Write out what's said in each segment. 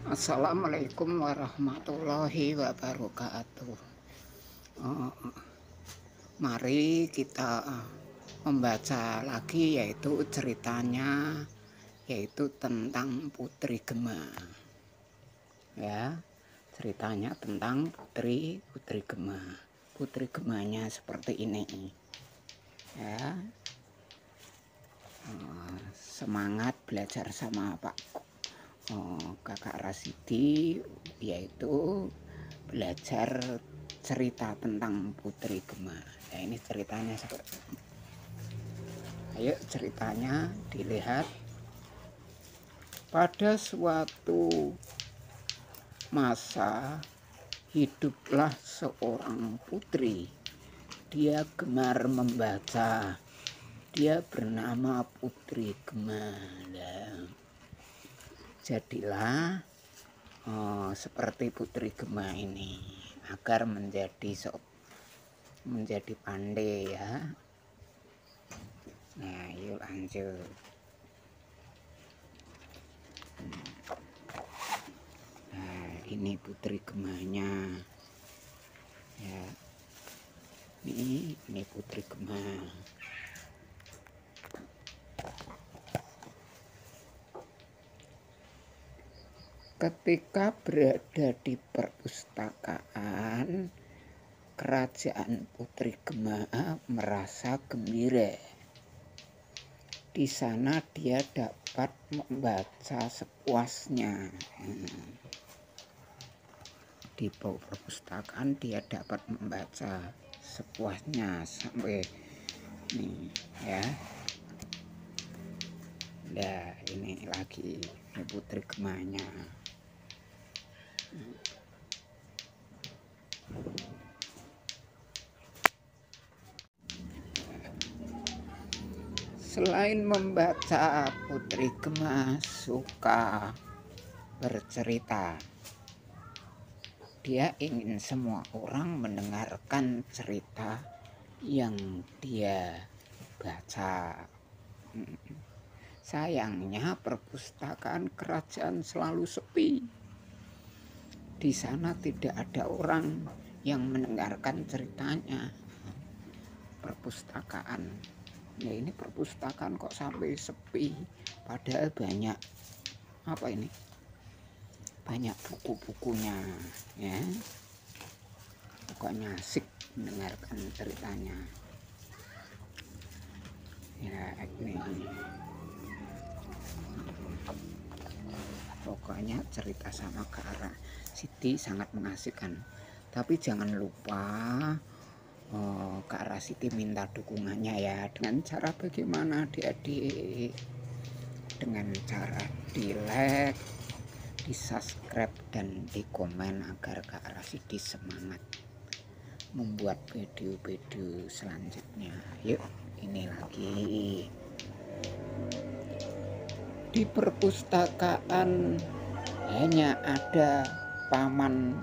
Assalamualaikum warahmatullahi wabarakatuh. Eh, Mari kita membaca lagi, yaitu ceritanya, yaitu tentang Putri Gema. Ya, ceritanya tentang Putri Gema. Putri Gemanya seperti ini. Ya, semangat belajar sama Kakak Rasidi, yaitu belajar cerita tentang Putri Gema. Ya, ini ceritanya seperti ini. Ayo ceritanya dilihat. Pada suatu masa hiduplah seorang putri. Dia gemar membaca. Dia bernama Putri Gema. Jadilah seperti Putri Gema ini, agar menjadi pandai ya. Nah, yuk lanjut. Nah, ini Putri Gemanya. Ya. Ini Putri Gema. Ketika berada di perpustakaan, kerajaan Putri Gema merasa gembira. Di sana dia dapat membaca sepuasnya. Di perpustakaan dia dapat membaca sepuasnya sampai nih ya. Nah, ini lagi ini Putri Gemanya. Selain membaca, Putri Gema suka bercerita. Dia ingin semua orang mendengarkan cerita yang dia baca. Sayangnya perpustakaan kerajaan selalu sepi. Di sana tidak ada orang yang mendengarkan ceritanya. Perpustakaan, ya ini perpustakaan kok sampai sepi, padahal banyak banyak buku-bukunya ya. Pokoknya asik mendengarkan ceritanya ya. Ini pokoknya cerita sama Kak Rasidi sangat mengasihkan. Tapi jangan lupa Kak Rasidi minta dukungannya ya. Dengan cara bagaimana adik-adik? Dengan cara di like, di subscribe, dan di komen agar Kak Rasidi semangat membuat video-video selanjutnya. Yuk, ini lagi. Di perpustakaan hanya ada paman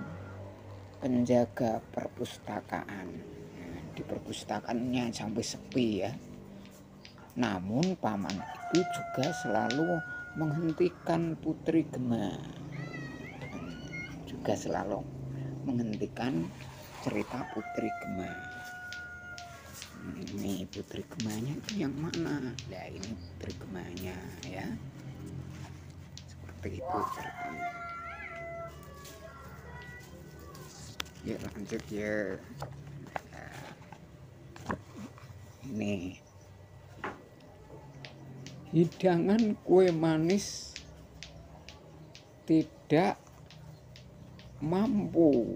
penjaga perpustakaan. Di perpustakaannya sampai sepi ya. Namun paman itu juga selalu menghentikan Putri Gema. Juga selalu menghentikan cerita Putri Gema. Ini Putri Gemanya itu yang mana? Nah, ini Putri Gemanya ya. Seperti itu ceritanya. Ya lanjut ya. Ini hidangan kue manis tidak mampu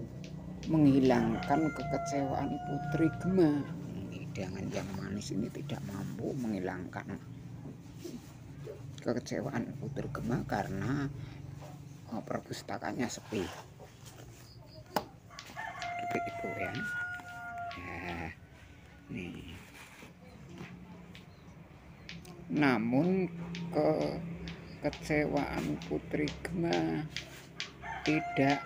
menghilangkan kekecewaan Putri Gema. Hidangan yang manis ini tidak mampu menghilangkan kekecewaan Putri Gema karena perpustakaannya sepi. Seperti itu ya. Nah, nih. Namun kekecewaan Putri Gema tidak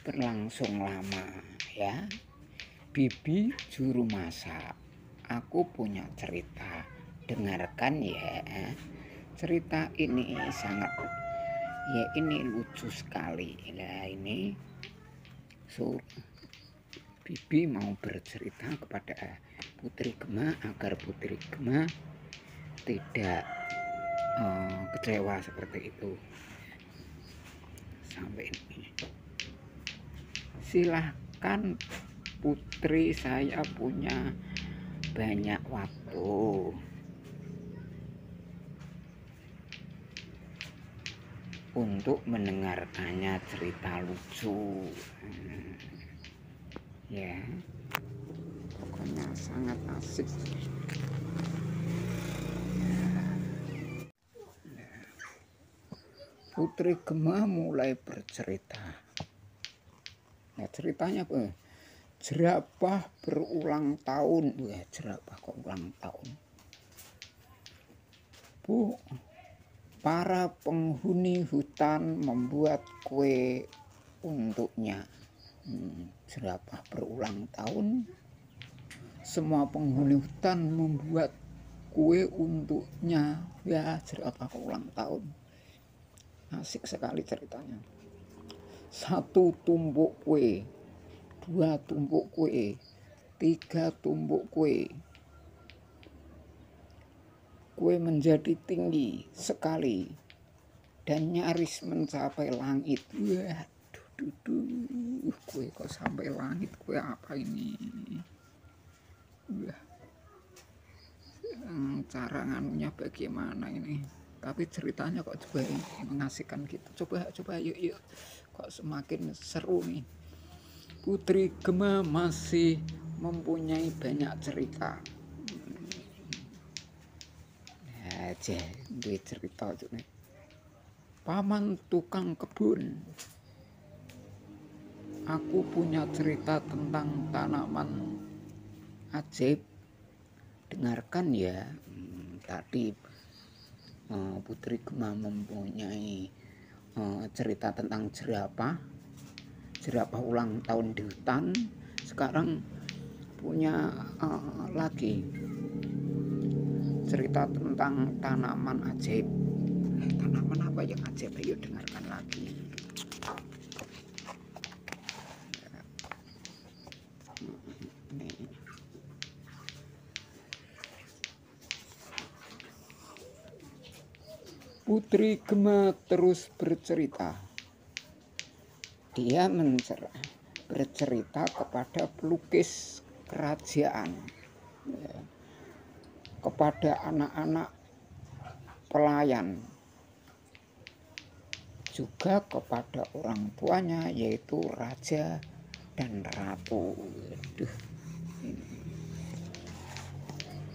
berlangsung lama ya. Bibi juru masak, aku punya cerita, dengarkan ya. Cerita ini sangat, ya ini lucu sekali. Nah ini Bibi mau bercerita kepada Putri Gema agar Putri Gema tidak kecewa seperti itu. Sampai ini silahkan Putri, saya punya banyak waktu. Untuk mendengarkannya cerita lucu. Ya, pokoknya sangat asik. Putri Gema mulai bercerita. Nah, ceritanya apa? Jerapah berulang tahun. Wah, jerapah kok ulang tahun. Bu, para penghuni hutan membuat kue untuknya. Jerapah berulang tahun. Semua penghuni hutan membuat kue untuknya. Ya, jerapah ulang tahun. Asik sekali ceritanya. 1 tumpuk kue, 2 tumpuk kue, 3 tumpuk kue. Kue menjadi tinggi sekali dan nyaris mencapai langit. Waduh, kue kok sampai langit? Kue apa ini? Cara nganunya bagaimana ini? Tapi ceritanya kok coba mengasihkan gitu. Coba yuk. Kok semakin seru nih. Putri Gema masih mempunyai banyak cerita. Aja gue cerita tuh nih. Paman tukang kebun. Aku punya cerita tentang tanaman ajaib. Dengarkan ya. Tadi Putri Gema mempunyai cerita tentang jerapah ulang tahun di hutan. Sekarang punya lagi cerita tentang tanaman ajaib. Tanaman apa yang ajaib? Ayo dengarkan lagi. Putri Gema terus bercerita. Dia bercerita kepada pelukis kerajaan, kepada anak-anak pelayan, juga kepada orang tuanya yaitu raja dan ratu. Ini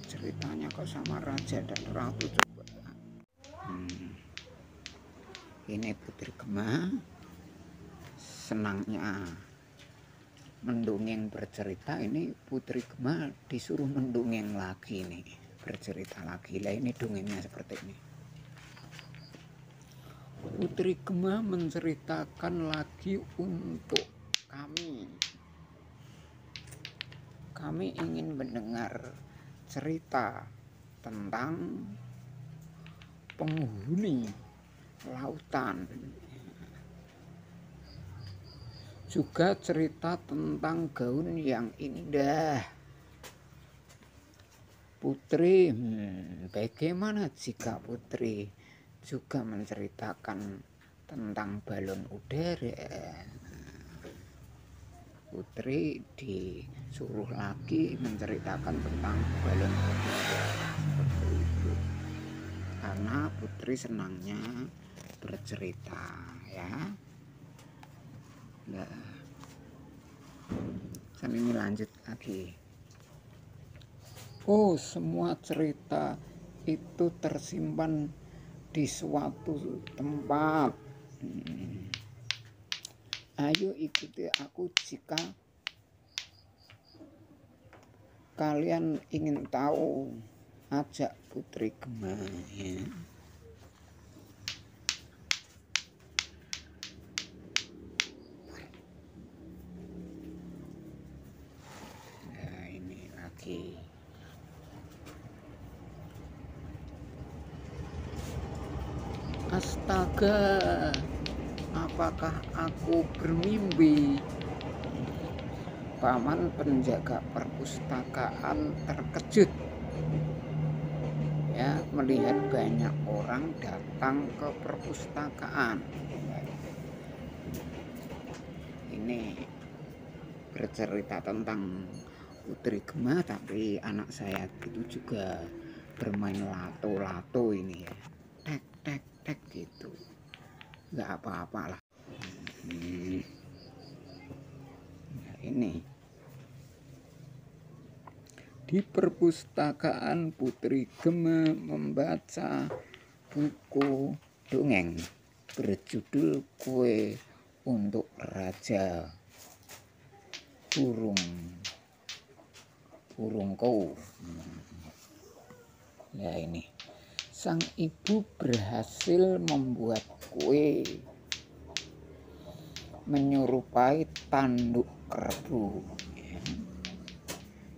ceritanya kok sama raja dan ratu coba. Ini Putri Gema senangnya mendongeng bercerita. Ini Putri Gema disuruh mendongeng lagi nih, bercerita lagi. Lah ini dongengnya seperti ini. Putri Gema menceritakan lagi untuk kami. Kami ingin mendengar cerita tentang penghuni lautan. Juga cerita tentang gaun yang indah. Putri, bagaimana jika Putri juga menceritakan tentang balon udara? Putri disuruh lagi menceritakan tentang balon udara. Seperti itu. Karena Putri senangnya bercerita, ya. Nah, ini lanjut lagi. Oh, semua cerita itu tersimpan di suatu tempat. Ayo ikuti aku jika kalian ingin tahu. Ajak Putri Gema, ya. Nah, ini lagi. Astaga, apakah aku bermimpi? Paman penjaga perpustakaan terkejut ya melihat banyak orang datang ke perpustakaan. Ini bercerita tentang Putri Gema, tapi anak saya itu juga bermain lato-lato ini ya, tek tek tek gitu, nggak apa-apa lah. Nah, ini di perpustakaan Putri Gema membaca buku dongeng berjudul Kue untuk Raja Burung Kau. Ya ini, sang ibu berhasil membuat kue menyerupai tanduk kerbau.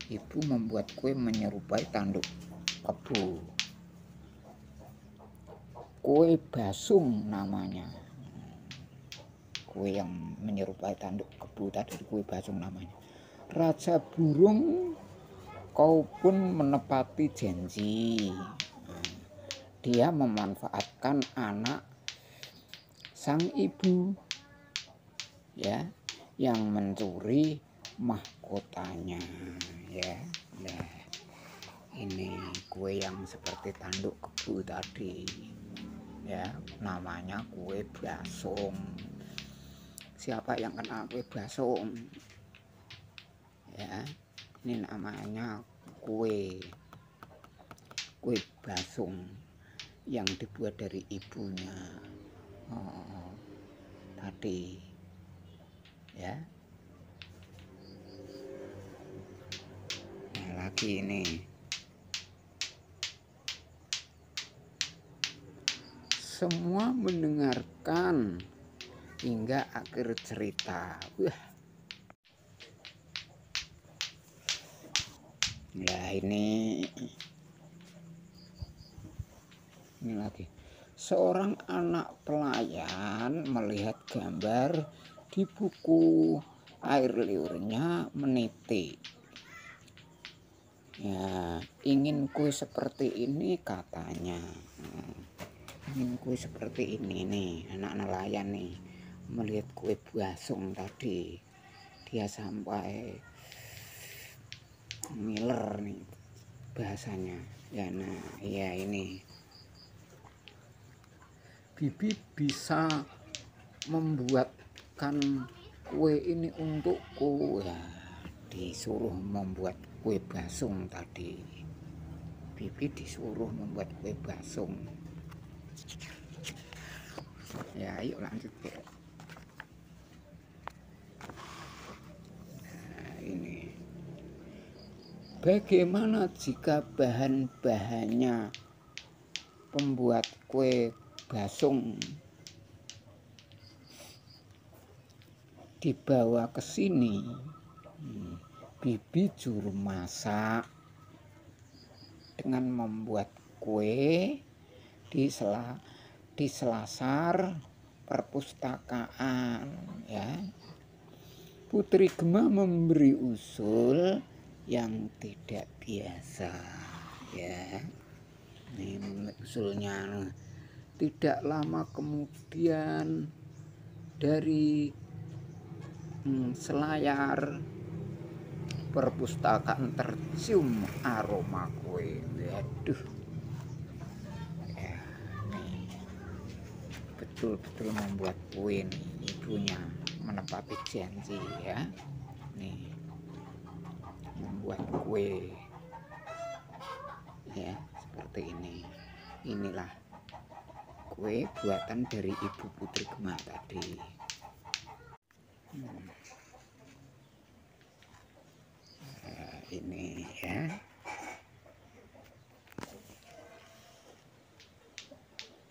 Ibu membuat kue menyerupai tanduk kebu. Kue basung namanya. Kue yang menyerupai tanduk kebu tadi, kue basung namanya. Raja burung kau pun menepati janji. Dia memanfaatkan anak sang ibu ya yang mencuri mahkotanya ya. Nah, ini kue yang seperti tanduk kebu tadi ya, namanya kue basung. Siapa yang kenal kue basung ya? Ini namanya kue basung yang dibuat dari ibunya tadi ya. Nah, lagi ini semua mendengarkan hingga akhir cerita. Wah. Ya ini lagi. Seorang anak pelayan melihat gambar di buku air liurnya menitik. Ya, ingin kue seperti ini katanya. Ingin kue seperti ini nih, anak nelayan nih melihat kue basung tadi, dia sampai ngiler nih bahasanya ya. Nah ya ini, bibi bisa membuatkan kue ini untukku ya. Disuruh membuat kue basung tadi, bibi disuruh membuat kue basung ya. Ayo lanjut ya. Nah ini, bagaimana jika bahan-bahannya pembuat kue basung dibawa ke sini? Bibi juru masak dengan membuat kue di selasar perpustakaan ya. Putri Gema memberi usul yang tidak biasa ya. Ini usulnya. Tidak lama kemudian dari selayar perpustakaan tercium aroma kue. Waduh ya, nih betul-betul membuat kue nih, ibunya menepati janji ya. Nih membuat kue ya seperti ini. Inilah kue buatan dari ibu Putri Gema tadi. Nah, ini ya.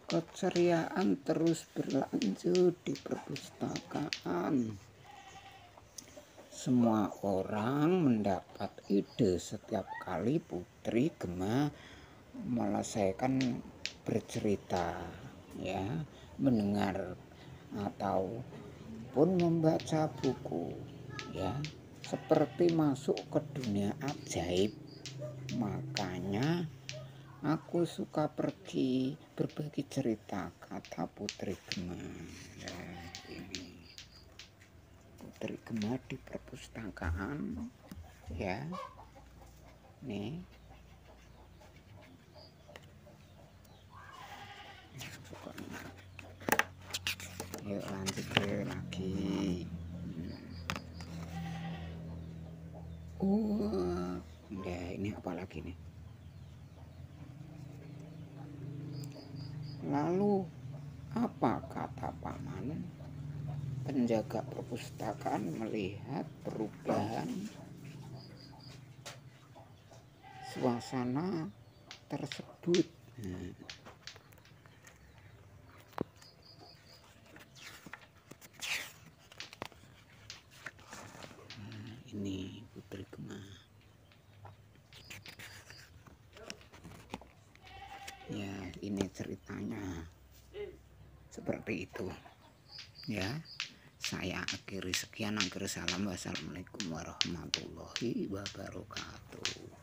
Keceriaan terus berlanjut di perpustakaan. Semua orang mendapat ide setiap kali Putri Gema menyelesaikan bercerita. ya, mendengar ataupun membaca buku, ya, seperti masuk ke dunia ajaib. Makanya aku suka pergi berbagi cerita, kata Putri Gema. Ya, ini Putri Gema di perpustakaan, ya, nih. Yuk lanjut lagi. Ya, ini apa lagi nih? Lalu apa kata Paman? Penjaga perpustakaan melihat perubahan suasana tersebut. Ini Putri Gema. Ya, ini ceritanya seperti itu. Ya, saya akhiri sekian. Akhir salam. Wassalamualaikum warahmatullahi wabarakatuh.